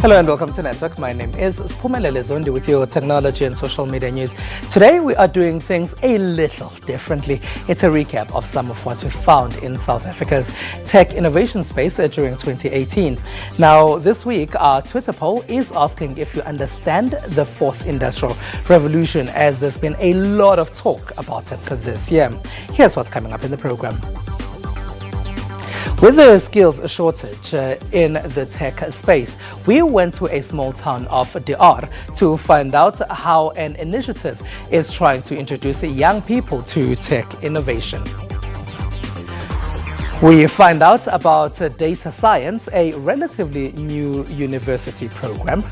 Hello and welcome to Network. My name is Siphumelele Zondi with your technology and social media news. Today we are doing things a little differently. It's a recap of some of what we found in South Africa's tech innovation space during 2018. Now this week our Twitter poll is asking if you understand the fourth industrial revolution, as there's been a lot of talk about it this year. Here's what's coming up in the program. With the skills shortage in the tech space, we went to a small town of DR to find out how an initiative is trying to introduce young people to tech innovation. We find out about data science, a relatively new university program.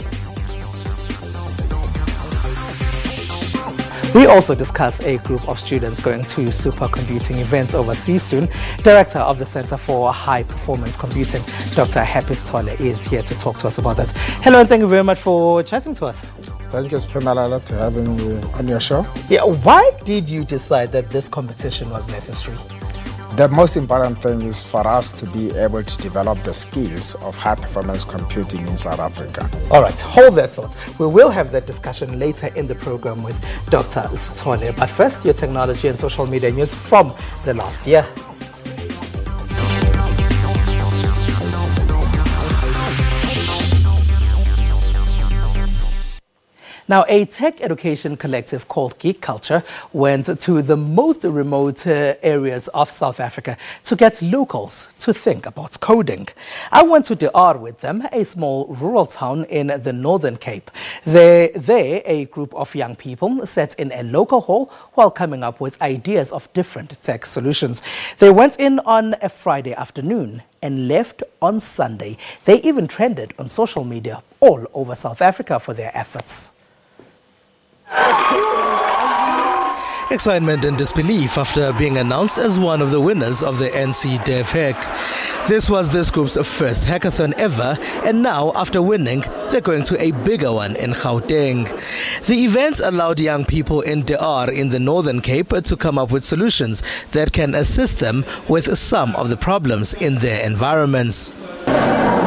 We also discuss a group of students going to supercomputing events overseas soon. Director of the Center for High Performance Computing, Dr. Happy Sithole, is here to talk to us about that. Hello and thank you very much for chatting to us. Thank you, Siphumelele, for having me on your show. Yeah, why did you decide that this competition was necessary? The most important thing is for us to be able to develop the skills of high-performance computing in South Africa. All right, hold that thought. We will have that discussion later in the program with Dr. Sithole. But first, your technology and social media news from the last year. Now, a tech education collective called Geek Culture went to the most remote areas of South Africa to get locals to think about coding. I went to DR with them, a small rural town in the Northern Cape. There, a group of young people sat in a local hall while coming up with ideas of different tech solutions. They went in on a Friday afternoon and left on Sunday. They even trended on social media all over South Africa for their efforts. Excitement and disbelief after being announced as one of the winners of the NC Dev Hack. This was this group's first hackathon ever, and now after winning, they're going to a bigger one in Gauteng. The event allowed young people in DR in the Northern Cape to come up with solutions that can assist them with some of the problems in their environments.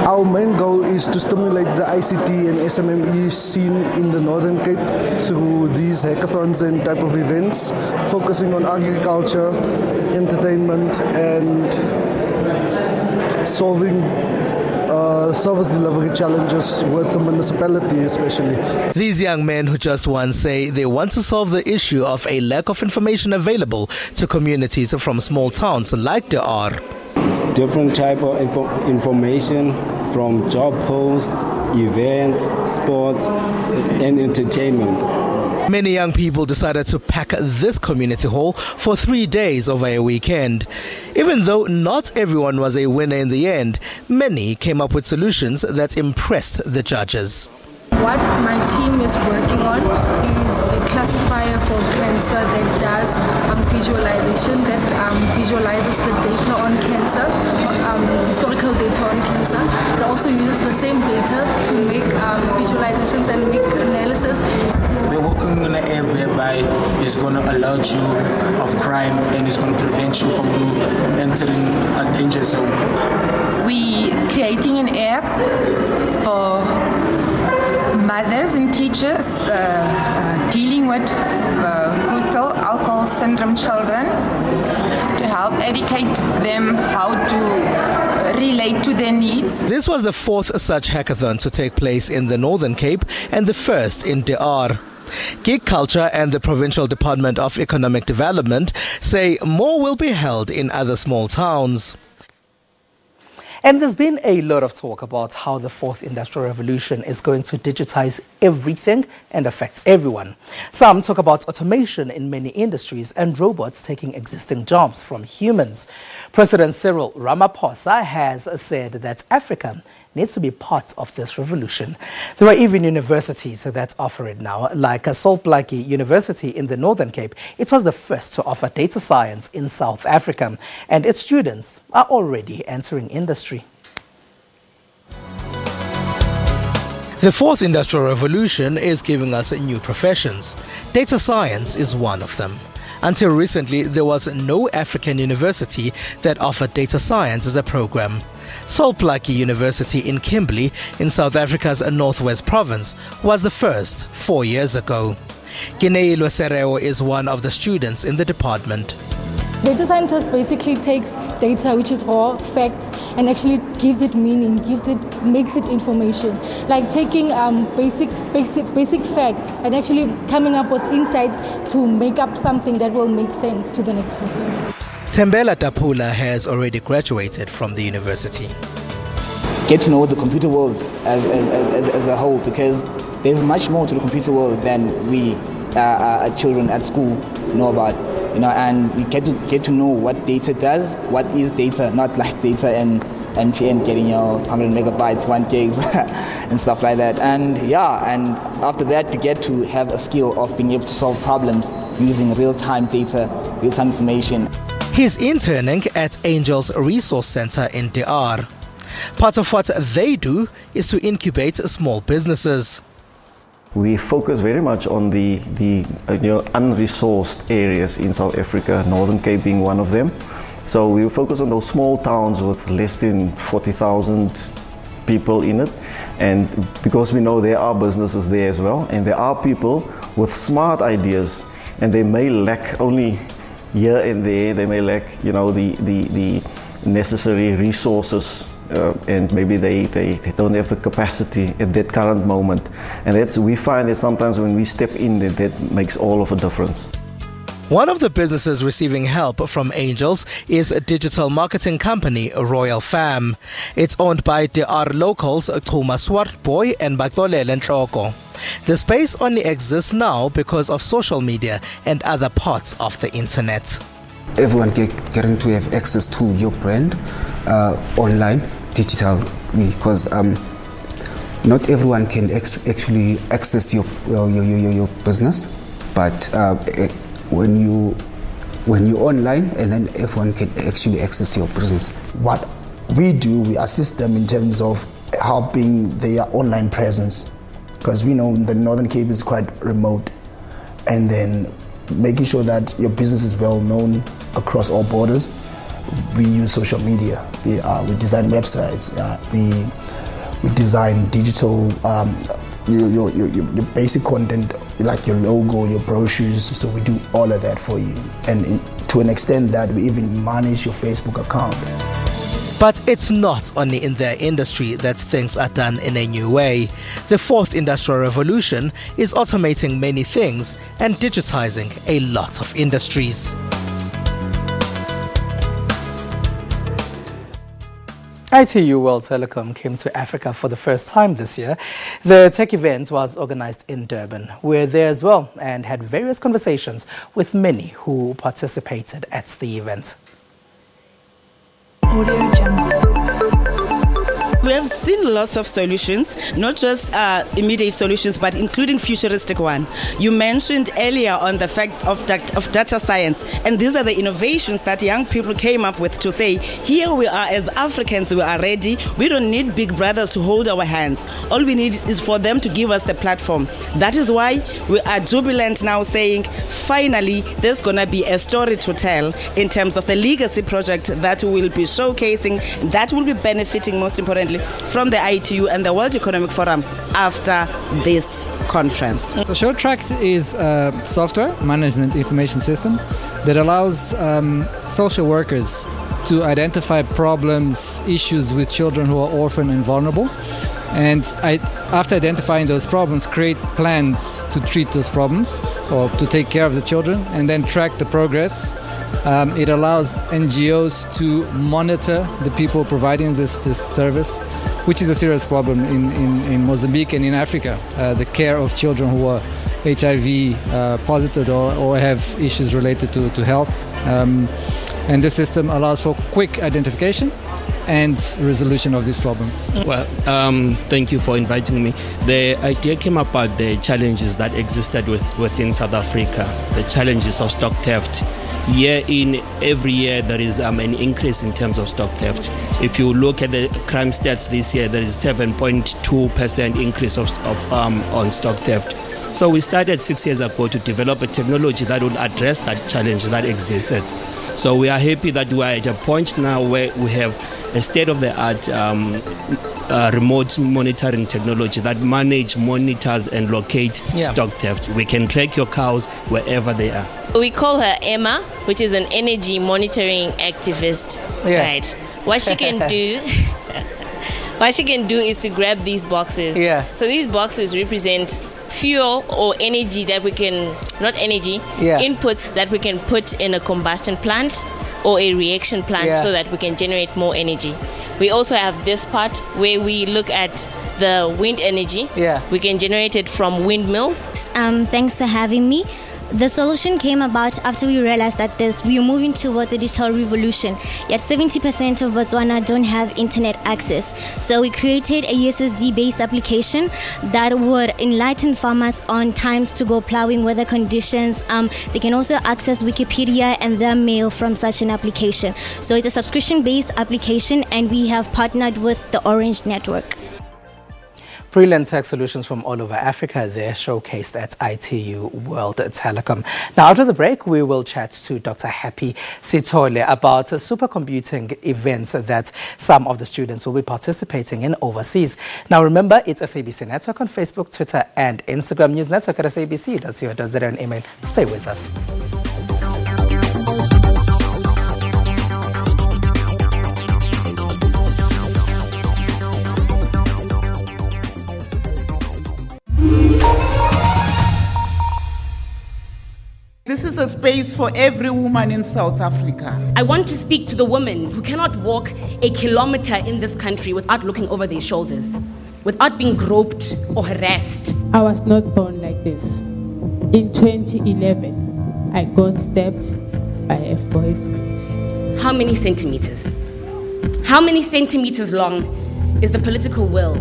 Our main goal is to stimulate the ICT and SMME scene in the Northern Cape through these hackathons and type of events, focusing on agriculture, entertainment, and solving service delivery challenges with the municipality especially. These young men who just won say they want to solve the issue of a lack of information available to communities from small towns like DR. It's different type of information from job posts, events, sports, and entertainment. Many young people decided to pack this community hall for 3 days over a weekend. Even though not everyone was a winner in the end, many came up with solutions that impressed the judges. What my team is working on is a classifier for cancer that does visualization, that visualizes the data on cancer, historical data on cancer. It also uses the same data to make visualizations and make analysis. We're working on an app whereby it's going to alert you of crime and it's going to prevent you from entering a danger zone. We're creating an app for mothers and teachers dealing with fetal alcohol syndrome children to help educate them how to relate to their needs. This was the fourth such hackathon to take place in the Northern Cape and the first in DR. Geek Culture and the Provincial Department of Economic Development say more will be held in other small towns. And there's been a lot of talk about how the fourth industrial revolution is going to digitize everything and affect everyone. Some talk about automation in many industries and robots taking existing jobs from humans. President Cyril Ramaphosa has said that Africa needs to be part of this revolution. There are even universities that offer it now, like Salt Blakey University in the Northern Cape. It was the first to offer data science in South Africa, and its students are already entering industry. The fourth industrial revolution is giving us new professions. Data science is one of them. Until recently, there was no African university that offered data science as a program. Sol Plaatje University in Kimberley, in South Africa's Northwest Province, was the first 4 years ago. Kineilwe Sereo is one of the students in the department. Data scientist basically takes data, which is raw facts, and actually gives it meaning, makes it information. Like taking basic facts and actually coming up with insights to make up something that will make sense to the next person. Thembela Tapula has already graduated from the university. Get to know the computer world as a whole, because there's much more to the computer world than we children at school know about. And we get to know what data does, what is data, not like data and MTN getting 100 megabytes, 1 gig, and stuff like that. And after that, you get to have a skill of being able to solve problems using real-time data, real-time information. He's interning at Angels Resource Center in DR. Part of what they do is to incubate small businesses. We focus very much on the unresourced areas in South Africa, Northern Cape being one of them. So we focus on those small towns with less than 40,000 people in it. And because we know there are businesses there as well, and there are people with smart ideas, and they may lack only here and there, they may lack, the necessary resources. And maybe they don't have the capacity at that current moment. And we find that sometimes when we step in, that makes all of a difference. One of the businesses receiving help from Angels is a digital marketing company, Royal Fam. It's owned by DR locals Chuma Swartboy and Batlolele Ntloko. The space only exists now because of social media and other parts of the internet. Everyone getting to have access to your brand online, digital, because not everyone can actually access your business. But when you're online, and then everyone can actually access your business. What we do, we assist them in terms of helping their online presence, because we know the Northern Cape is quite remote, and then making sure that your business is well known across all borders. We use social media. We design websites. We design digital, your basic content, like your logo, your brochures. So we do all of that for you. And to an extent that we even manage your Facebook account. But it's not only in their industry that things are done in a new way. The fourth industrial revolution is automating many things and digitizing a lot of industries. ITU World Telecom came to Africa for the first time this year. The tech event was organized in Durban. We're there as well and had various conversations with many who participated at the event. We have seen lots of solutions, not just immediate solutions, but including futuristic one. You mentioned earlier on the fact of data science, and these are the innovations that young people came up with to say, here we are as Africans, we are ready. We don't need big brothers to hold our hands. All we need is for them to give us the platform. That is why we are jubilant now saying, finally, there's going to be a story to tell in terms of the legacy project that we will be showcasing, that will be benefiting most importantly from the ITU and the World Economic Forum after this conference. So SureTrack is a software management information system that allows social workers to identify problems, issues with children who are orphan and vulnerable. And after identifying those problems, create plans to treat those problems or to take care of the children and then track the progress. It allows NGOs to monitor the people providing this service, which is a serious problem in Mozambique and in Africa, the care of children who are HIV positive or have issues related to health. And this system allows for quick identification and resolution of these problems. Well, thank you for inviting me. The idea came about the challenges that existed within South Africa, the challenges of stock theft. Every year there is an increase in terms of stock theft. If you look at the crime stats this year, there is 7.2% increase on stock theft. So we started 6 years ago to develop a technology that will address that challenge that existed. So we are happy that we are at a point now where we have a state-of-the-art remote monitoring technology that monitors and locate stock theft. We can track your cows wherever they are. We call her Emma, which is an energy monitoring activist. Right. What she can do is to grab these boxes. So these boxes represent fuel or energy that we can, not energy, inputs that we can put in a combustion plant or a reaction plant so that we can generate more energy. We also have this part where we look at the wind energy. We can generate it from windmills. Thanks for having me. The solution came about after we realized that we are moving towards a digital revolution, yet 70% of Botswana don't have internet access. So we created a USSD-based application that would enlighten farmers on times to go plowing, weather conditions. They can also access Wikipedia and their mail from such an application. So it's a subscription-based application, and we have partnered with the Orange Network. Brilliant tech solutions from all over Africa there showcased at ITU World Telecom. Now, after the break, we will chat to Dr. Happy Sithole about supercomputing events that some of the students will be participating in overseas. Now, remember, it's SABC Network on Facebook, Twitter, and Instagram. News Network at SABC.co.za and email. Stay with us. This is a space for every woman in South Africa. I want to speak to the women who cannot walk a kilometer in this country without looking over their shoulders, without being groped or harassed. I was not born like this. In 2011, I got stabbed by a boyfriend. How many centimeters? How many centimeters long is the political will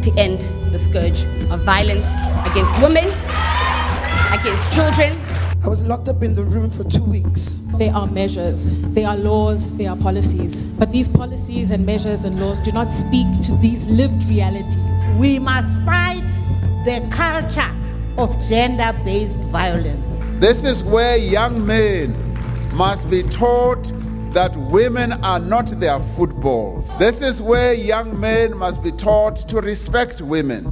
to end the scourge of violence against women, against children? I was locked up in the room for 2 weeks. There are measures, there are laws, there are policies. But these policies and measures and laws do not speak to these lived realities. We must fight the culture of gender-based violence. This is where young men must be taught that women are not their footballs. This is where young men must be taught to respect women.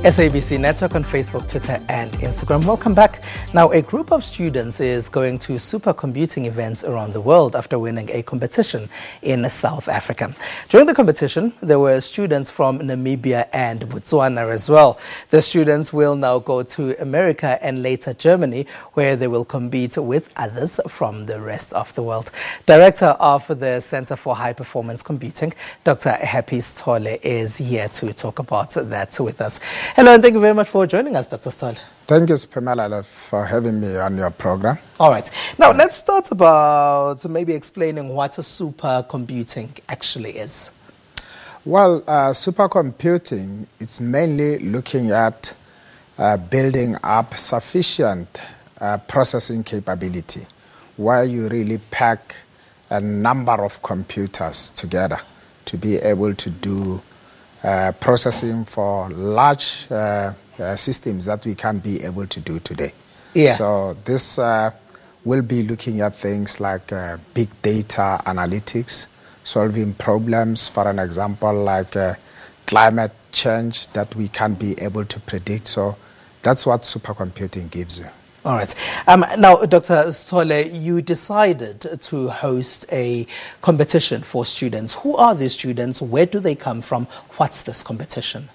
SABC Network on Facebook, Twitter, and Instagram. Welcome back. Now, a group of students is going to supercomputing events around the world after winning a competition in South Africa. During the competition, there were students from Namibia and Botswana as well. The students will now go to America and later Germany, where they will compete with others from the rest of the world. Director of the Center for High Performance Computing, Dr. Happy Sithole, is here to talk about that with us. Hello, and thank you very much for joining us, Dr. Sithole. Thank you, Pamela, for having me on your program. All right. Now, let's start about maybe explaining what a supercomputing actually is. Well, supercomputing is mainly looking at building up sufficient processing capability, where you really pack a number of computers together to be able to do processing for large systems that we can't be able to do today. So this will be looking at things like big data analytics, solving problems, for an example, like climate change that we can't be able to predict. So that's what supercomputing gives you. All right. Now, Dr. Sithole, you decided to host a competition for students. Who are these students? Where do they come from? What's this competition?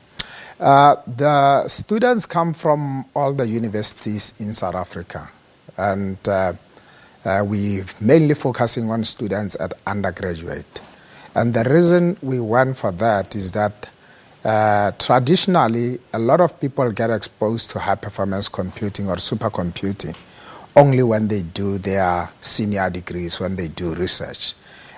The students come from all the universities in South Africa. And we're mainly focusing on students at undergraduate. And the reason we went for that is that traditionally, a lot of people get exposed to high-performance computing or supercomputing only when they do their senior degrees, when they do research.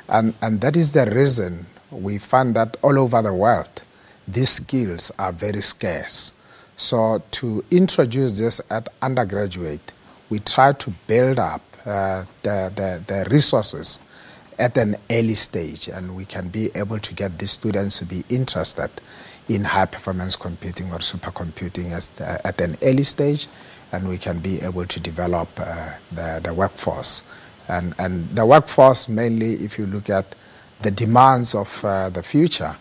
And that is the reason we find that all over the world, these skills are very scarce. So to introduce this at undergraduate, we try to build up the resources at an early stage, and we can be able to get these students to be interested in high-performance computing or supercomputing at an early stage, and we can be able to develop the workforce. And the workforce, mainly if you look at the demands of the future,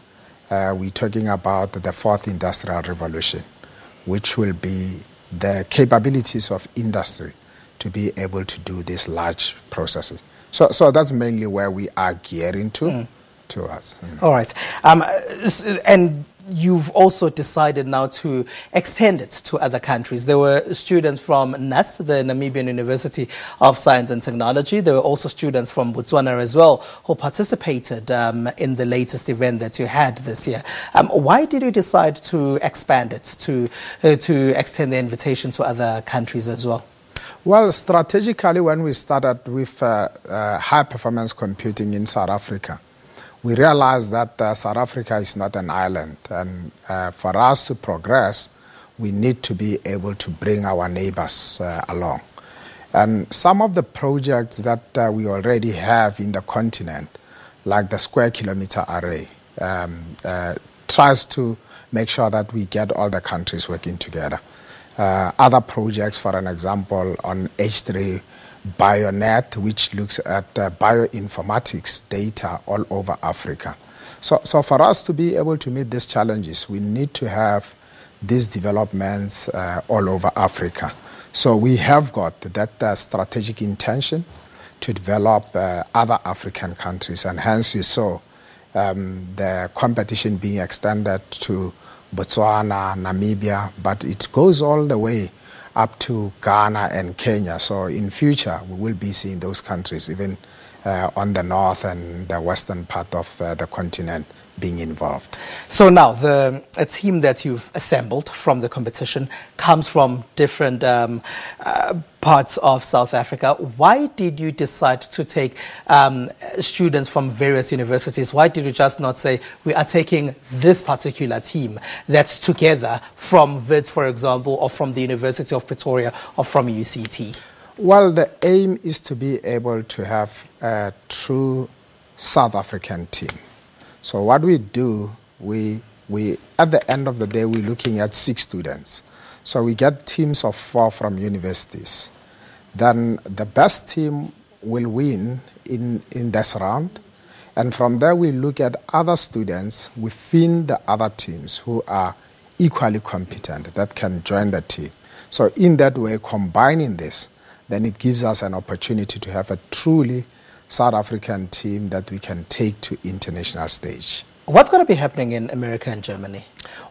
we're talking about the fourth industrial revolution, which will be the capabilities of industry to be able to do this large processing. So that's mainly where we are gearing towards. All right. And you've also decided now to extend it to other countries. There were students from NUS, the Namibian University of Science and Technology. There were also students from Botswana as well who participated in the latest event that you had this year. Why did you decide to expand it, to extend the invitation to other countries as well? Well, strategically, when we started with high-performance computing in South Africa, we realized that South Africa is not an island, and for us to progress, we need to be able to bring our neighbors along. And some of the projects that we already have in the continent, like the Square Kilometer Array, tries to make sure that we get all the countries working together. Other projects, for an example, on H3 BioNet, which looks at bioinformatics data all over Africa. So for us to be able to meet these challenges, we need to have these developments all over Africa. So we have got that strategic intention to develop other African countries, and hence you saw the competition being extended to Botswana, Namibia, but it goes all the way up to Ghana and Kenya. So in future, we will be seeing those countries even on the north and the western part of the continent being involved. So now, a team that you've assembled from the competition comes from different parts of South Africa. Why did you decide to take students from various universities? Why did you just not say, we are taking this particular team that's together from WITS, for example, or from the University of Pretoria, or from UCT? Well, the aim is to be able to have a true South African team. So what we do, we at the end of the day, we're looking at 6 students. So we get teams of 4 from universities. Then the best team will win in this round. And from there, we look at other students within the other teams who are equally competent that can join the team. So in that way, combining this, then it gives us an opportunity to have a truly South African team that we can take to international stage. What's going to be happening in America and Germany?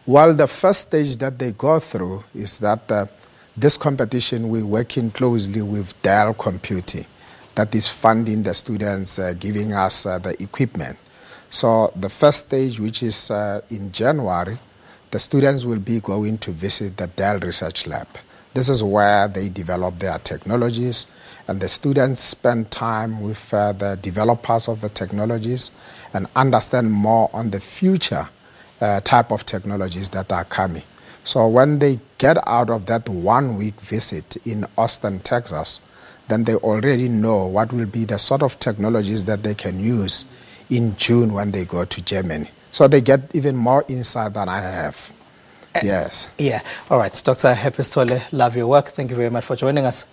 Well, the first stage that they go through is that this competition, we're working closely with Dell Computing, that is funding the students, giving us the equipment. So the first stage, which is in January, the students will be going to visit the Dell Research Lab. This is where they develop their technologies, and the students spend time with the developers of the technologies and understand more on the future type of technologies that are coming. So when they get out of that 1-week visit in Austin, Texas, then they already know what will be the sort of technologies that they can use in June when they go to Germany. So they get even more insight than I have. Yes. Yeah. All right. Dr. Happy Sithole, love your work. Thank you very much for joining us.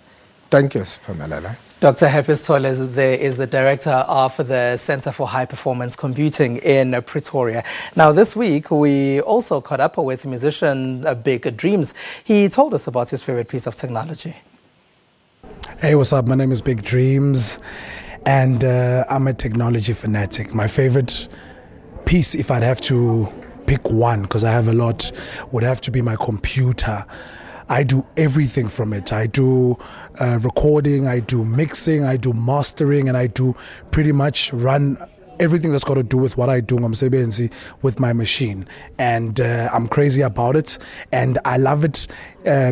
Thank you, Pamela. Dr. Happy Sithole is the director of the Center for High Performance Computing in Pretoria. Now, this week, we also caught up with musician Big Dreams. He told us about his favorite piece of technology. Hey, what's up? My name is Big Dreams, and I'm a technology fanatic. My favorite piece, if I'd have to pick one, because I have a lot, would have to be my computer. I do everything from it. I do recording, I do mixing, I do mastering, and I do pretty much run everything that's got to do with what I do ngomsebenzi with my machine, and I'm crazy about it, and I love it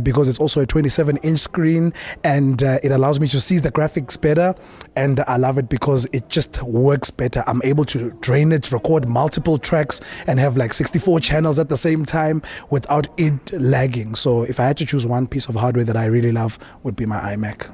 because it's also a 27-inch screen, and it allows me to see the graphics better, and I love it because it just works better. I'm able to drain it, record multiple tracks, and have like 64 channels at the same time without it lagging. So if I had to choose one piece of hardware that I really love, would be my iMac.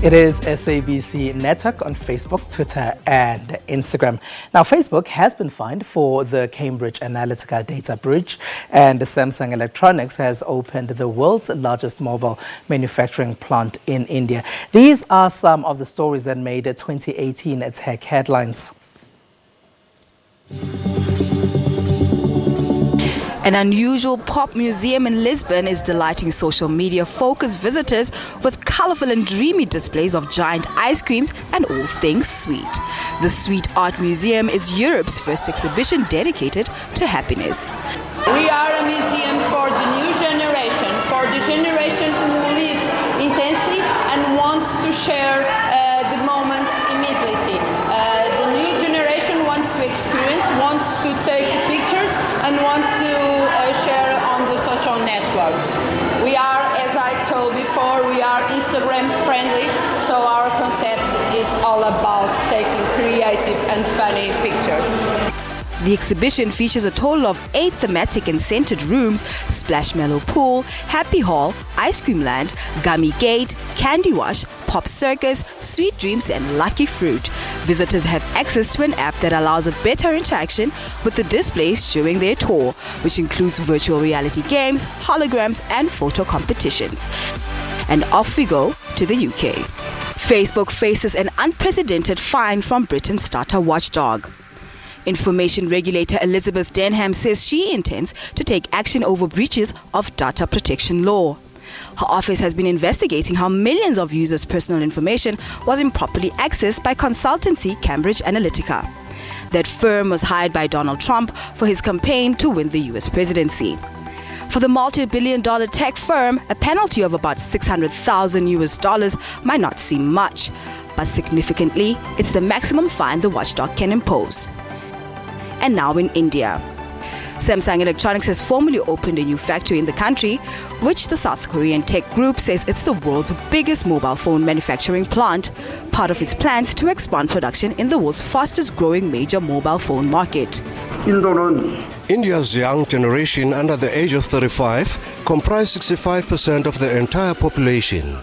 It is SABC Network on Facebook, Twitter and Instagram. Now, Facebook has been fined for the Cambridge Analytica data breach, and Samsung Electronics has opened the world's largest mobile manufacturing plant in India. These are some of the stories that made 2018 tech headlines. An unusual pop museum in Lisbon is delighting social media-focused visitors with colorful and dreamy displays of giant ice creams and all things sweet. The Sweet Art Museum is Europe's first exhibition dedicated to happiness. We are a museum for the new generation, for the generation who lives intensely and wants to share the moments immediately. The new generation wants to experience, wants to take pictures and want to share on the social networks. We are, as I told before, we are Instagram friendly, so our concept is all about taking creative and funny pictures. The exhibition features a total of 8 thematic and scented rooms: Splashmallow Pool, Happy Hall, Ice Cream Land, Gummy Gate, Candy Wash, Pop Circus, Sweet Dreams and Lucky Fruit. Visitors have access to an app that allows a better interaction with the displays during their tour, which includes virtual reality games, holograms and photo competitions. And off we go to the UK. Facebook faces an unprecedented fine from Britain's data watchdog. Information regulator Elizabeth Denham says she intends to take action over breaches of data protection law. Her office has been investigating how millions of users' personal information was improperly accessed by consultancy Cambridge Analytica. That firm was hired by Donald Trump for his campaign to win the US presidency. For the multi-billion-dollar tech firm, a penalty of about $600,000 might not seem much, but significantly, it's the maximum fine the watchdog can impose. And now in India. Samsung Electronics has formally opened a new factory in the country, which the South Korean tech group says it's the world's biggest mobile phone manufacturing plant, part of its plans to expand production in the world's fastest growing major mobile phone market. India's young generation under the age of 35 comprise 65% of the entire population.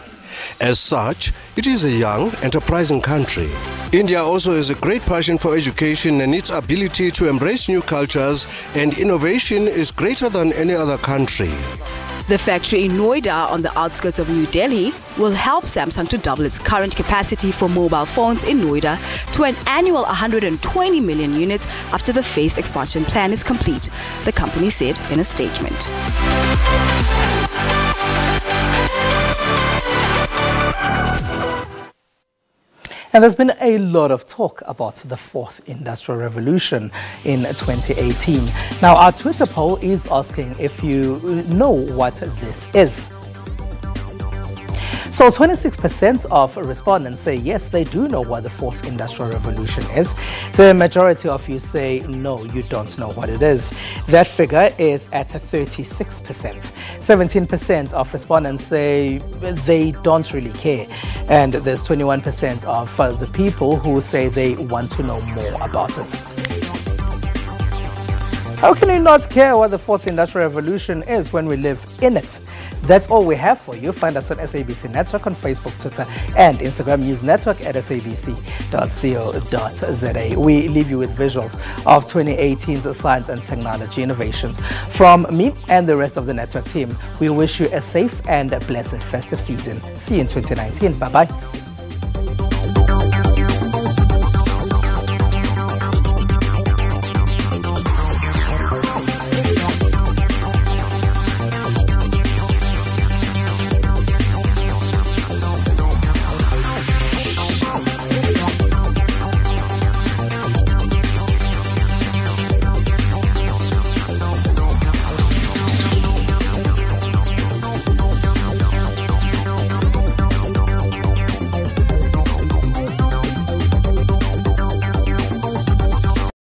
As such, it is a young, enterprising country. India also has a great passion for education, and its ability to embrace new cultures and innovation is greater than any other country. The factory in Noida, on the outskirts of New Delhi, will help Samsung to double its current capacity for mobile phones in Noida to an annual 120 million units after the phased expansion plan is complete, the company said in a statement. And there's been a lot of talk about the fourth industrial revolution in 2018. Now, our Twitter poll is asking if you know what this is. So 26% of respondents say yes, they do know what the fourth industrial revolution is. The majority of you say no, you don't know what it is. That figure is at 36%. 17% of respondents say they don't really care. And there's 21% of the people who say they want to know more about it. How can you not care what the fourth industrial revolution is when we live in it? That's all we have for you. Find us on SABC Network on Facebook, Twitter, and Instagram. News Network at sabc.co.za. We leave you with visuals of 2018's science and technology innovations. From me and the rest of the network team, we wish you a safe and blessed festive season. See you in 2019. Bye-bye.